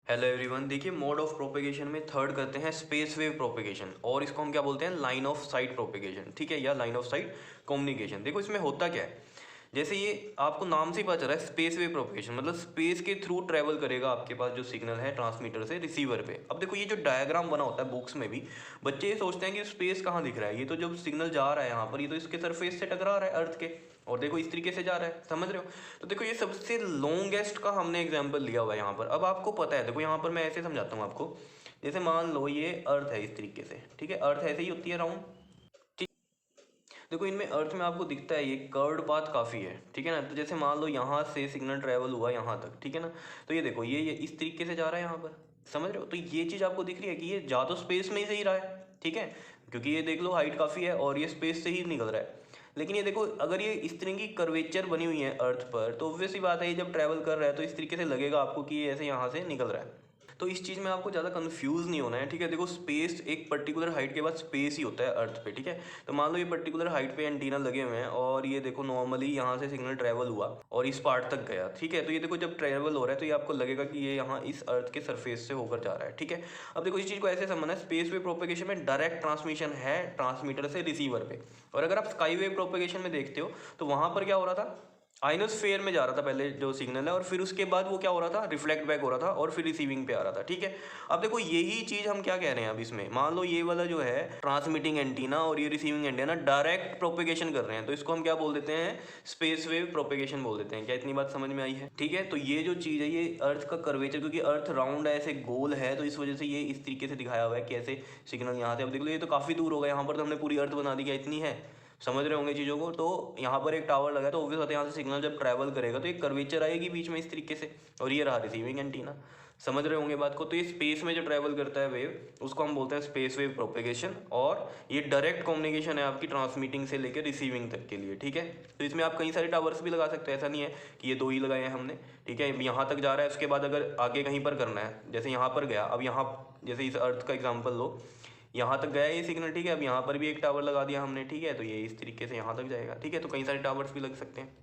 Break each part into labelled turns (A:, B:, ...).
A: Hello everyone. देखिए, mode of propagation में third करते हैं स्पेस वेव प्रोपेगेशन, और इसको हम क्या बोलते हैं, लाइन ऑफ साइट प्रोपेगेशन, ठीक है, या लाइन ऑफ साइट कम्युनिकेशन। देखो इसमें होता क्या है, जैसे ये आपको नाम से ही पता चल रहा है स्पेस वेव प्रोपेगेशन, मतलब स्पेस के थ्रू ट्रेवल करेगा आपके पास जो सिग्नल है ट्रांसमीटर से रिसीवर पे। अब देखो ये जो डायग्राम बना होता है बुक्स में भी, बच्चे ये सोचते हैं कि स्पेस कहाँ दिख रहा है, ये तो जब सिग्नल जा रहा है यहाँ पर, ये तो इसके सरफेस से टकरा रहा है अर्थ के, और देखो इस तरीके से जा रहा है, समझ रहे हो। तो देखो ये सबसे लॉन्गेस्ट का हमने एग्जांपल लिया हुआ है यहाँ पर। अब आपको पता है, देखो यहाँ पर मैं ऐसे समझाता हूँ आपको। जैसे मान लो ये अर्थ है इस तरीके से, ठीक है, अर्थ ऐसे ही होती है राउंड। देखो इनमें अर्थ में आपको दिखता है ये कर्व्ड पाथ काफ़ी है, ठीक है ना। तो जैसे मान लो यहाँ से सिग्नल ट्रैवल हुआ यहाँ तक, ठीक है ना। तो ये देखो ये इस तरीके से जा रहा है यहाँ पर, समझ रहे हो। तो ये चीज़ आपको दिख रही है कि ये जा तो स्पेस में ही सही रहा है, ठीक है, क्योंकि ये देख लो हाइट काफ़ी है और ये स्पेस से ही निकल रहा है। लेकिन ये देखो अगर ये इस तरह की कर्वेचर बनी हुई है अर्थ पर, तो ऑब्वियस सी बात है ये जब ट्रैवल कर रहा है तो इस तरीके से लगेगा आपको कि ये ऐसे यहाँ से निकल रहा है। तो इस चीज़ में आपको ज़्यादा कंफ्यूज नहीं होना है, ठीक है। देखो स्पेस एक पर्टिकुलर हाइट के बाद स्पेस ही होता है अर्थ पे, ठीक है। तो मान लो ये पर्टिकुलर हाइट पे एंटीना लगे हुए हैं और ये देखो नॉर्मली यहाँ से सिग्नल ट्रैवल हुआ और इस पार्ट तक गया, ठीक है। तो ये देखो जब ट्रैवल हो रहा है तो ये आपको लगेगा कि ये यहाँ इस अर्थ के सरफेस से होकर जा रहा है, ठीक है। अब देखो इस चीज़ को ऐसे समझना है, स्पेस वेव प्रोपेगेशन में डायरेक्ट ट्रांसमिशन है ट्रांसमीटर से रिसीवर पे। और अगर आप स्काई वेव प्रोपेगेशन में देखते हो तो वहाँ पर क्या हो रहा था, आइनोस्फेयर में जा रहा था पहले जो सिग्नल है, और फिर उसके बाद वो क्या हो रहा था, रिफ्लेक्ट बैक हो रहा था और फिर रिसीविंग पे आ रहा था, ठीक है। अब देखो यही चीज़ हम क्या कह रहे हैं अब इसमें, मान लो ये वाला जो है ट्रांसमिटिंग एंटीना और ये रिसीविंग एंटीना डायरेक्ट प्रोपेगेशन कर रहे हैं, तो इसको हम क्या बोल देते हैं, स्पेस वेव प्रोपेगेशन बोल देते हैं। क्या इतनी बात समझ में आई है, ठीक है। तो ये जो चीज़ है ये अर्थ का कर्वेचर, क्योंकि अर्थ राउंड है ऐसे गोल है, तो इस वजह से ये इस तरीके से दिखाया हुआ है कैसे सिग्नल यहाँ से। अब देख लो ये तो काफ़ी दूर होगा, यहाँ पर तो हमने पूरी अर्थ बना दी, क्या इतनी है, समझ रहे होंगे चीज़ों को। तो यहाँ पर एक टावर लगा है तो ऑब्वियस बात है यहाँ से सिग्नल जब ट्रैवल करेगा तो एक कर्वेचर आएगी बीच में इस तरीके से, और ये रहा रिसीविंग एंटीना, समझ रहे होंगे बात को। तो ये स्पेस में जो ट्रैवल करता है वेव उसको हम बोलते हैं स्पेस वेव प्रोपेगेशन, और ये डायरेक्ट कम्युनिकेशन है आपकी ट्रांसमिटिंग से लेकर रिसीविंग तक के लिए, ठीक है। तो इसमें आप कई सारे टावर्स भी लगा सकते हैं, ऐसा नहीं है कि ये दो ही लगाए हैं हमने, ठीक है। यहाँ तक जा रहा है, उसके बाद अगर आगे कहीं पर करना है, जैसे यहाँ पर गया, अब यहाँ जैसे इस अर्थ का एग्जाम्पल लो, यहाँ तक गया ये सिग्नल, ठीक है। अब यहाँ पर भी एक टावर लगा दिया हमने, ठीक है, तो ये इस तरीके से यहाँ तक जाएगा, ठीक है। तो कई सारे टावर्स भी लग सकते हैं,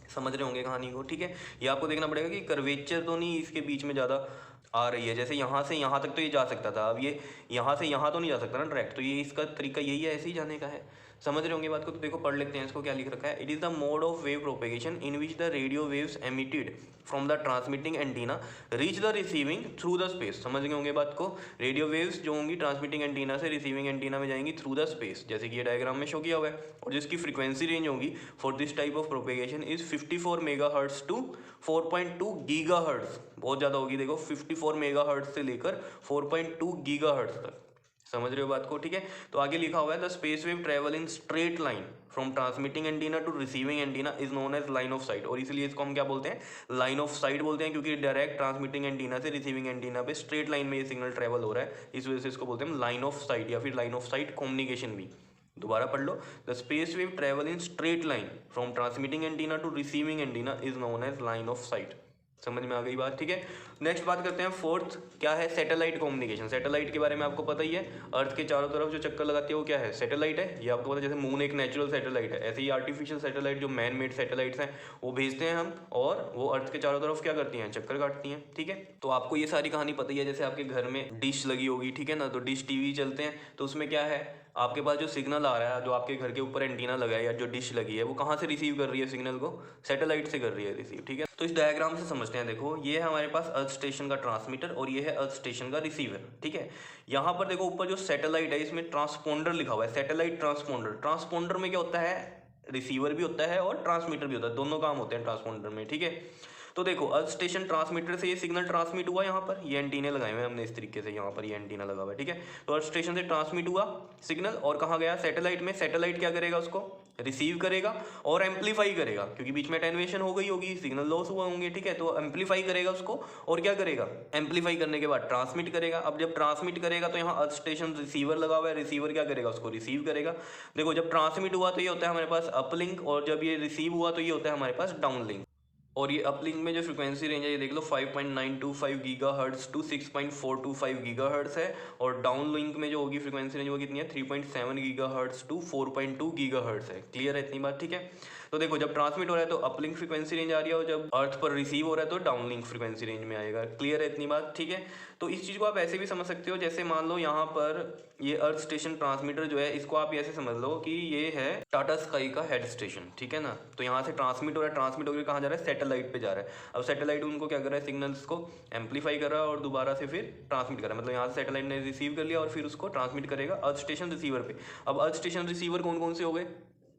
A: समझ रहे होंगे कहानी को, ठीक है। ये आपको देखना पड़ेगा कि कर्वेचर तो नहीं इसके बीच में ज़्यादा आ रही है। जैसे यहाँ से यहाँ तक तो ये जा सकता था, अब ये यहाँ से यहाँ तो नहीं जा सकता ना डायरेक्ट, तो ये इसका तरीका यही है, ऐसे ही जाने का है, समझ रहे होंगे बात को। तो देखो पढ़ लेते हैं इसको, क्या लिख रखा है, it is the mode of wave propagation in which the radio waves emitted from the transmitting antenna reach the receiving through the space. समझ गए होंगे बात को, रेडियो वेव्स जो होंगी ट्रांसमिटिंग एंटीना से रिसीविंग एंटीना में जाएंगी थ्रू द स्पेस, जैसे कि ये डायग्राम में शो किया हुआ है। और जिसकी फ्रीक्वेंसी रेंज होगी for this type of propagation is 54 megahertz to 4.2 gigahertz. बहुत ज़्यादा होगी, देखो 54 मेगाहर्ट्ज से लेकर 4.2 गीगाहर्ट्ज तक, समझ रहे हो बात को, ठीक है। तो आगे लिखा हुआ है the space wave travel in straight line from transmitting antenna to receiving antenna is known as line of sight, और इसलिए इसको हम क्या बोलते हैं, लाइन ऑफ साइट बोलते हैं, क्योंकि डायरेक्ट ट्रांसमिटिंग एंटीना से रिसीविंग एंटीना पे स्ट्रेट लाइन में ये सिग्नल ट्रेवल हो रहा है, इस वजह से इसको बोलते हैं लाइन ऑफ साइट या फिर लाइन ऑफ साइट कम्युनिकेशन भी। दोबारा पढ़ लो, the space wave travel in straight line from transmitting antenna to receiving antenna is known as line of sight. समझ में आ गई बात, ठीक है। नेक्स्ट बात करते हैं फोर्थ, क्या है, सैटेलाइट कम्युनिकेशन। सैटेलाइट के बारे में आपको पता ही है, अर्थ के चारों तरफ जो चक्कर लगाती है वो क्या है, सैटेलाइट है। ये आपको पता है, जैसे मून एक नेचुरल सैटेलाइट है, ऐसे ही आर्टिफिशियल सैटेलाइट जो मैन मेड सैटेलाइट्स हैं वो भेजते हैं हम, और वो अर्थ के चारों तरफ क्या करती हैं, चक्कर काटती हैं, ठीक है। तो आपको ये सारी कहानी पता ही है, जैसे आपके घर में डिश लगी होगी, ठीक है ना, तो डिश टीवी चलते हैं, तो उसमें क्या है, आपके पास जो सिग्नल आ रहा है, जो आपके घर के ऊपर एंटीना लगा है या जो डिश लगी है, वो कहाँ से रिसीव कर रही है सिग्नल को, सैटेलाइट से कर रही है रिसीव, ठीक है। तो इस डायग्राम से समझते हैं, देखो ये है हमारे पास अर्थ स्टेशन का ट्रांसमीटर और ये है अर्थ स्टेशन का रिसीवर, ठीक है। यहाँ पर देखो ऊपर जो सैटेलाइट है इसमें ट्रांसपोंडर लिखा हुआ है, सैटेलाइट ट्रांसपोंडर। ट्रांसपोंडर में क्या होता है, रिसीवर भी होता है और ट्रांसमीटर भी होता है, दोनों काम होते हैं ट्रांसपोंडर में, ठीक है। तो देखो अर्थ स्टेशन ट्रांसमीटर से ये सिग्नल ट्रांसमिट हुआ, यहाँ पर ये एंटीने लगाए हुए हैं हमने इस तरीके से, यहाँ पर ये एंटीना लगा हुआ है, ठीक है। तो अर्थ स्टेशन से ट्रांसमिट हुआ सिग्नल और कहाँ गया, सैटेलाइट में। सैटेलाइट क्या करेगा, उसको रिसीव करेगा और एम्पलीफाई करेगा, क्योंकि बीच में अटेन्यूएशन हो गई होगी, सिग्नल लॉस हुआ होंगे, ठीक है। तो एम्पलीफाई करेगा उसको, और क्या करेगा, एम्पलीफाई करने के बाद ट्रांसमिट करेगा। अब जब ट्रांसमिट करेगा तो यहाँ अर्थ स्टेशन रिसीवर लगा हुआ है, रिसीवर क्या करेगा, उसको रिसीव करेगा। देखो जब ट्रांसमिट हुआ तो ये होता है हमारे पास अपलिंक, और जब ये रिसीव हुआ तो ये होता है हमारे पास डाउनलिंक। और ये अपलिंक में जो फ्रिक्वेंसी रेंज है ये देख लो 5.925 गीगाहर्ट्ज टू 6.425 गीगाहर्ट्ज है, और डाउन लिंक में जो होगी फ्रिक्वेंसी रेंज वो कितनी है, 3.7 गीगाहर्ट्ज टू 4.2 गीगाहर्ट्ज है। क्लियर है इतनी बात, ठीक है। तो देखो जब ट्रांसमिट हो रहा है तो अपलिंक फ्रीक्वेंसी रेंज आ रही है, और जब अर्थ पर रिसीव हो रहा है तो डाउनलिंक फ्रीक्वेंसी रेंज में आएगा। क्लियर है इतनी बात? ठीक है। तो इस चीज़ को आप ऐसे भी समझ सकते हो, जैसे मान लो यहाँ पर ये अर्थ स्टेशन ट्रांसमीटर जो है, इसको आप ऐसे समझ लो कि ये है टाटा स्काई का हेड स्टेशन, ठीक है ना। तो यहाँ से ट्रांसमिट हो रहा है, ट्रांसमिट होकर कहाँ जा रहा है? सैटेलाइट पे जा रहा है। अब सैटेलाइट उनको क्या कर रहा है? सिग्नल्स को एम्पलीफाई कर रहा है और दोबारा से फिर ट्रांसमिट कर रहा है। मतलब यहाँ से सैटेलाइट ने रिसीव कर लिया और फिर उसको ट्रांसमिट करेगा अर्थ स्टेशन रिसीवर पे। अब अर्थ स्टेशन रिसीवर कौन कौन से हो गए?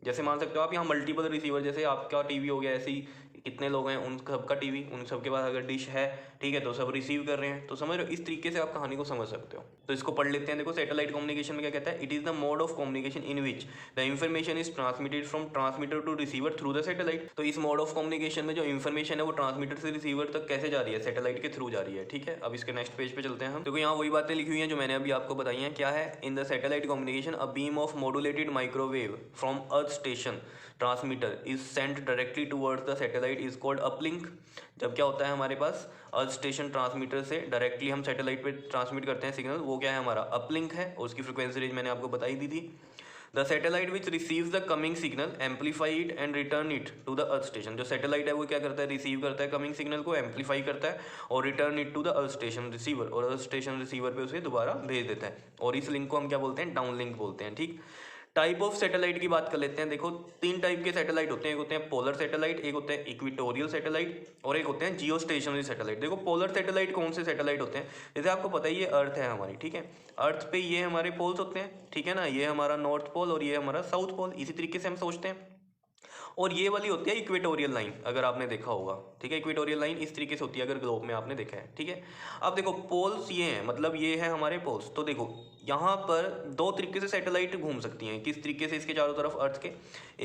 A: जैसे मान सकते हो आप यहाँ मल्टीपल रिसीवर, जैसे आपका टीवी हो गया, ऐसे ही कितने लोग हैं उन सबका टीवी, उन सबके पास अगर डिश है, ठीक है, तो सब रिसीव कर रहे हैं। तो समझ रहे हो? इस तरीके से आप कहानी को समझ सकते हो। तो इसको पढ़ लेते हैं। देखो सैटेलाइट कम्युनिकेशन में क्या कहता है? It is the mode of communication in which the information is transmitted from transmitter to receiver through the satellite. तो इस मोड ऑफ कम्युनिकेशन में जो इन्फॉर्मेशन है वो ट्रांसमीटर से रिसीवर तक कैसे जा रही है? सैटेलाइट के थ्रू जा रही है, ठीक है। अब इसके नेक्स्ट पेज पे चलते हैं हम। देखो यहाँ वही बातें लिखी हुई हैं जो मैंने अभी आपको बताई हैं। क्या है? In the satellite communication a beam of modulated microwave from earth station transmitter is sent directly towards the satellite is called uplink. जब क्या होता है हमारे पास अर्थ स्टेशन ट्रांसमीटर से डायरेक्टली हम सैटेलाइट पे ट्रांसमिट करते हैं सिग्नल, वो क्या है? हमारा अपलिंक है। और उसकी फ्रीक्वेंसी रेंज मैंने आपको बताई दी थी। The satellite which receives the coming signal amplify it and return it to the earth station. जो सैटेलाइट है वो क्या करता है? रिसीव करता है कमिंग सिग्नल को, एम्पलीफाई करता है और return it to the earth station receiver, और अर्थ स्टेशन रिसीवर पे उसे दोबारा भेज देता है। और इस लिंक को हम क्या बोलते हैं? डाउन लिंक बोलते हैं, ठीक। टाइप ऑफ सैटेलाइट की बात कर लेते हैं। देखो 3 टाइप के सैटेलाइट होते हैं। एक होते हैं पोलर सैटेलाइट, एक होते हैं इक्वेटोरियल सैटेलाइट, और एक होते हैं जियो स्टेशनरी सैटेलाइट। देखो पोलर सैटेलाइट कौन से सैटेलाइट होते हैं? जैसे आपको पता है ये अर्थ है हमारी, ठीक है। अर्थ पे ये हमारे पोल्स होते हैं, ठीक है ना। ये हमारा नॉर्थ पोल और ये हमारा साउथ पोल, इसी तरीके से हम सोचते हैं। और ये वाली होती है इक्वेटोरियल लाइन, अगर आपने देखा होगा, ठीक है। इक्वेटोरियल लाइन इस तरीके से होती है अगर ग्लोब में आपने देखा है, ठीक है। अब देखो पोल्स ये हैं, मतलब ये है हमारे पोल्स। तो देखो यहाँ पर 2 तरीके से सैटेलाइट घूम सकती हैं। किस तरीके से? इसके चारों तरफ अर्थ के।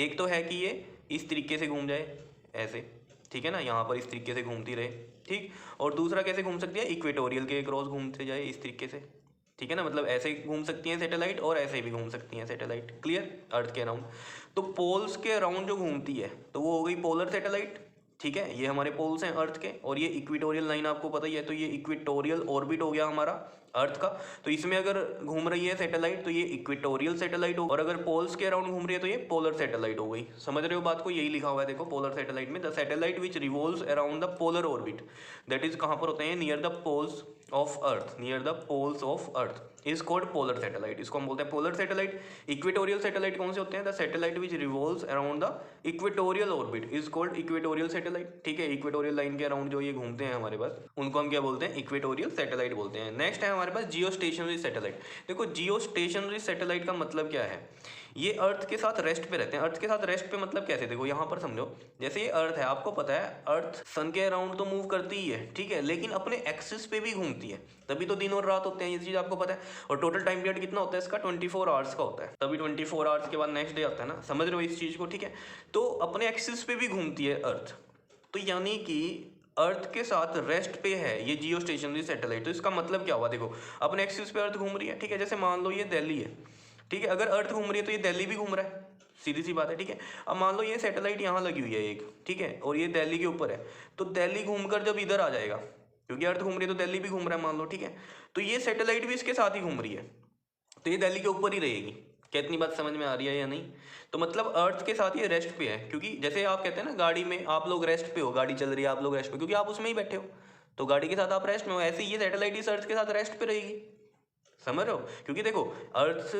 A: एक तो है कि ये इस तरीके से घूम जाए ऐसे, ठीक है ना, यहाँ पर इस तरीके से घूमती रहे, ठीक। और दूसरा कैसे घूम सकती है? इक्वेटोरियल के क्रॉस घूमते जाए इस तरीके से, ठीक है ना। मतलब ऐसे घूम सकती हैं सैटेलाइट और ऐसे भी घूम सकती हैं सैटेलाइट। क्लियर? अर्थ के अराउंड। तो पोल्स के अराउंड जो घूमती है तो वो हो गई पोलर सैटेलाइट, ठीक है। ये हमारे पोल्स हैं अर्थ के। और ये इक्वेटोरियल लाइन आपको पता ही है, तो ये इक्वेटोरियल ऑर्बिट हो गया हमारा अर्थ का। तो इसमें अगर घूम रही है सैटेलाइट तो ये इक्वेटोरियल सैटेलाइट हो, और अगर पोल्स के अराउंड घूम रही है तो ये पोलर सैटेलाइट हो गई। समझ रहे हो बात को? यही लिखा हुआ है देखो पोलर सैटेलाइट में, the satellite which revolves around the polar orbit, that is कहाँ पर होते हैं? Near the poles of earth, near the poles of earth is called polar satellite. इसको हम बोलते हैं पोलर सैटेलाइट। इक्वेटोरियल सैटेलाइट कौन से होते हैं? The satellite which revolves around the equatorial orbit is called equatorial satellite, ठीक है। इक्वेटोरियल लाइन के अराउंड जो ये घूमते हैं हमारे पास, उनको हम क्या बोलते हैं? इक्वेटोरियल सैटेलाइट बोलते हैं। नेक्स्ट है हमारे पास जियो स्टेशनरी सैटेलाइट। देखो जियो स्टेशनरी सैटेलाइट का मतलब क्या है? ये अर्थ के साथ रेस्ट पे रहते हैं। अर्थ के साथ रेस्ट पे मतलब कैसे? देखो यहाँ पर समझो, जैसे ये अर्थ है, आपको पता है अर्थ सन के अराउंड तो मूव करती ही है, ठीक है, लेकिन अपने एक्सिस पे भी घूमती है, तभी तो दिन और रात होते हैं। ये चीज़ आपको पता है। और टोटल टाइम पीरियड कितना होता है इसका? 24 आवर्स का होता है, तभी 24 आवर्स के बाद नेक्स्ट डे आता है ना। समझ रहे हो इस चीज़ को? ठीक है। तो अपने एक्सिस पे भी घूमती है अर्थ, तो यानी कि अर्थ के साथ रेस्ट पे है ये जियो स्टेशनरी सैटेलाइट। तो इसका मतलब क्या हुआ? देखो अपने एक्सिस पे अर्थ घूम रही है, ठीक है। जैसे मान लो ये दिल्ली है, ठीक है। अगर अर्थ घूम रही है तो ये दिल्ली भी घूम रहा है, सीधी सी बात है, ठीक है। अब मान लो ये सैटेलाइट यहाँ लगी हुई है एक, ठीक है, और ये दिल्ली के ऊपर है, तो दिल्ली घूमकर जब इधर आ जाएगा, क्योंकि अर्थ घूम रही है तो दिल्ली भी घूम रहा है मान लो, ठीक है, तो ये सैटेलाइट भी इसके साथ ही घूम रही है, तो ये दिल्ली के ऊपर ही रहेगी। क्या इतनी बात समझ में आ रही है या नहीं? तो मतलब अर्थ के साथ ये रेस्ट पे है, क्योंकि जैसे आप कहते हैं ना गाड़ी में आप लोग रेस्ट पे हो, गाड़ी चल रही है आप लोग रेस्ट पे, क्योंकि आप उसमें ही बैठे हो, तो गाड़ी के साथ आप रेस्ट में हो। ऐसे ही ये सैटेलाइट इस अर्थ के साथ रेस्ट पे रहेगी। समझ रहे हो? क्योंकि देखो अर्थ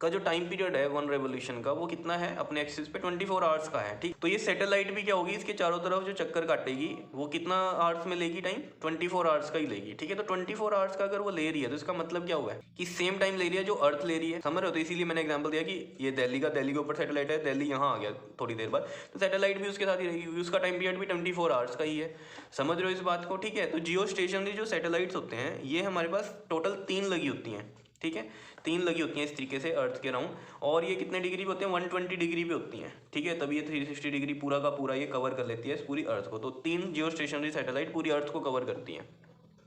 A: का जो टाइम पीरियड है वन रेवोल्यूशन का, वो कितना है अपने एक्सिस पे? 24 आवर्स का है, ठीक। तो ये सैटेलाइट भी क्या होगी, इसके चारों तरफ जो चक्कर काटेगी वो कितना आवर्स में लेगी टाइम? 24 आवर्स का ही लेगी, ठीक है। तो 24 आवर्स का अगर वो ले रही है तो इसका मतलब क्या हुआ है कि सेम टाइम ले रही है जो अर्थ ले रही है। समझ रहे हो? तो इसीलिए मैंने एग्जाम्पल दिया कि ये दिल्ली के ऊपर सैटेलाइट है, दिल्ली यहाँ आ गया थोड़ी देर बाद, तो सैटेलाइट भी उसके साथ ही रहेगी, क्योंकि उसका टाइम पीरियड भी 24 आवर्स का ही है। समझ रहे हो इस बात को? ठीक है। तो जियो स्टेशनरी जो सैटेलाइट्स होते हैं ये हमारे पास टोटल 3 लगी होती हैं, ठीक है, 3 लगी होती हैं इस तरीके से अर्थ के राउंड। और ये कितने डिग्री पे होते हैं? 120 डिग्री पे होती हैं, ठीक है। तभी ये 360 डिग्री पूरा का पूरा ये कवर कर लेती है इस पूरी अर्थ को। तो 3 जियो स्टेशनरी सैटेलाइट पूरी अर्थ को कवर करती हैं।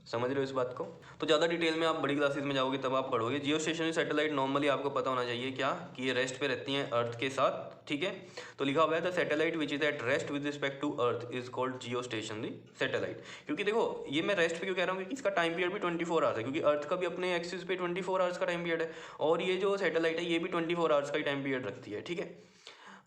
A: समझ रहे हो इस बात को? तो ज़्यादा डिटेल में आप बड़ी क्लासेस में जाओगे तब आप पढ़ोगे। जियो स्टेशनरी सैटेलाइट नॉर्मली आपको पता होना चाहिए क्या, कि ये रेस्ट पे रहती हैं अर्थ के साथ, ठीक है। तो लिखा हुआ है the satellite which is at rest with respect to earth is called geostationary satellite. क्योंकि देखो ये मैं रेस्ट पे क्यों कह रहा हूँ, क्योंकि इसका टाइम पीरियड भी 24 आवर्स है, क्योंकि अर्थ का भी अपने एक्सिस पे 24 आवर्स का टाइम पीरियड है, और ये जो सैटेलाइट है ये भी 24 आवर्स का ही टाइम पीरियड रखती है, ठीक है।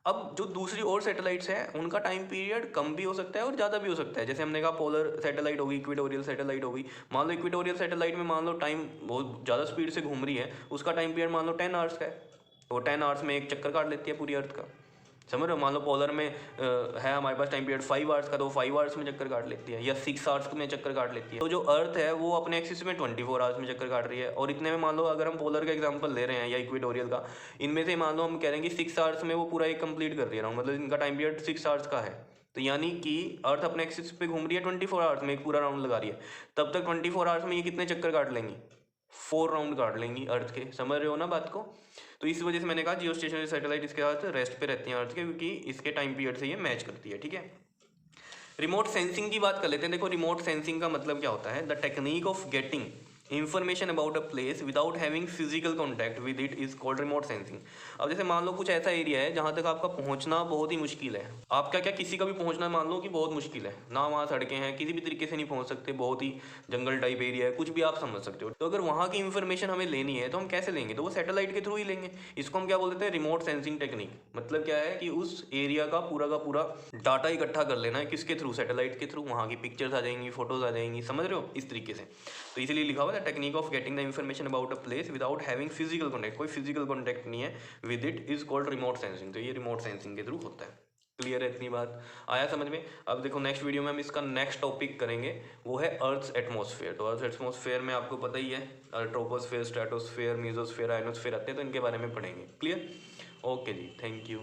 A: अब जो दूसरी और सैटेलाइट्स हैं उनका टाइम पीरियड कम भी हो सकता है और ज़्यादा भी हो सकता है। जैसे हमने कहा पोलर सैटेलाइट होगी, इक्वेटोरियल सैटेलाइट होगी। मान लो इक्वेटोरियल सैटेलाइट में मान लो टाइम बहुत ज़्यादा स्पीड से घूम रही है, उसका टाइम पीरियड मान लो 10 आवर्स का है, वो 10 आवर्स में एक चक्कर काट लेती है पूरी अर्थ का। समझ रहे हो? मान लो पोलर में है हमारे पास टाइम पीरियड 5 आवर्स का, तो 5 आवर्स में चक्कर काट लेती है, या 6 आवर्स में चक्कर काट लेती है। तो जो अर्थ है वो अपने एक्सिस में 24 आवर्स में चक्कर काट रही है। और इतने में मान लो अगर हम पोलर का एग्जांपल ले रहे हैं या इक्वेटोरियल का, इनमें से मान लो हम कह रहे हैं कि 6 आवर्स में वो पूरा एक कंप्लीट कर दिया, मतलब इनका टाइम पीरियड 6 आवर्स का है। तो यानी कि अर्थ अपने एक्सिस पे घूम रही है 24 आवर्स में, एक पूरा राउंड लगा रही है। तब तक 24 आवर्स में ये कितने चक्कर काट लेंगी? 4 राउंड काट लेंगी अर्थ के। समझ रहे हो ना बात को? तो इस वजह से मैंने कहा जियो स्टेशनरी सैटेलाइट इसके साथ रेस्ट पे रहती हैं अर्थ के, क्योंकि इसके टाइम पीरियड से ये मैच करती है। ठीक है, रिमोट सेंसिंग की बात कर लेते हैं। देखो रिमोट सेंसिंग का मतलब क्या होता है? The technique of getting information about a place without having physical contact with it is called remote sensing. अब जैसे मान लो कुछ ऐसा एरिया है जहाँ तक आपका पहुँचना बहुत ही मुश्किल है, आपका क्या किसी का भी पहुँचना मान लो कि बहुत मुश्किल है ना, वहाँ सड़कें हैं, किसी भी तरीके से नहीं पहुँच सकते, बहुत ही जंगल टाइप एरिया है, कुछ भी आप समझ सकते हो। तो अगर वहाँ की इन्फॉर्मेशन हमें लेनी है तो हम कैसे लेंगे? तो वो सैटेलाइट के थ्रू ही लेंगे। इसको हम क्या बोलते हैं? Remote sensing technique. मतलब क्या है कि उस एरिया का पूरा डाटा इकट्ठा कर लेना है, किसके थ्रू? सैटेलाइट के थ्रू। वहाँ की पिक्चर्स आ जाएंगी, फोटोज आ जाएंगी, समझ रहे हो? इस तरीके से। तो इसलिए लिखा हुआ है technique of getting the information about a place without having physical contact. कोई फिजिकल कॉन्टैक्ट नहीं है with it is called remote sensing. तो ये रिमोट सेंसिंग के थ्रू होता है। क्लियर है? इतनी बात आया समझ में? अब देखो नेक्स्ट वीडियो में हम इसका नेक्स्ट टॉपिक करेंगे, वो है अर्थ एटमॉस्फेयर। तो अर्थ एटमॉस्फेयर में आपको पता ही है ट्रोपोस्फेयर, स्ट्रेटोस्फेयर, मीजोस्फेयर, आयनोस्फेयर आते हैं, तो इनके बारे में पढ़ेंगे। क्लियर? ओके जी, थैंक यू।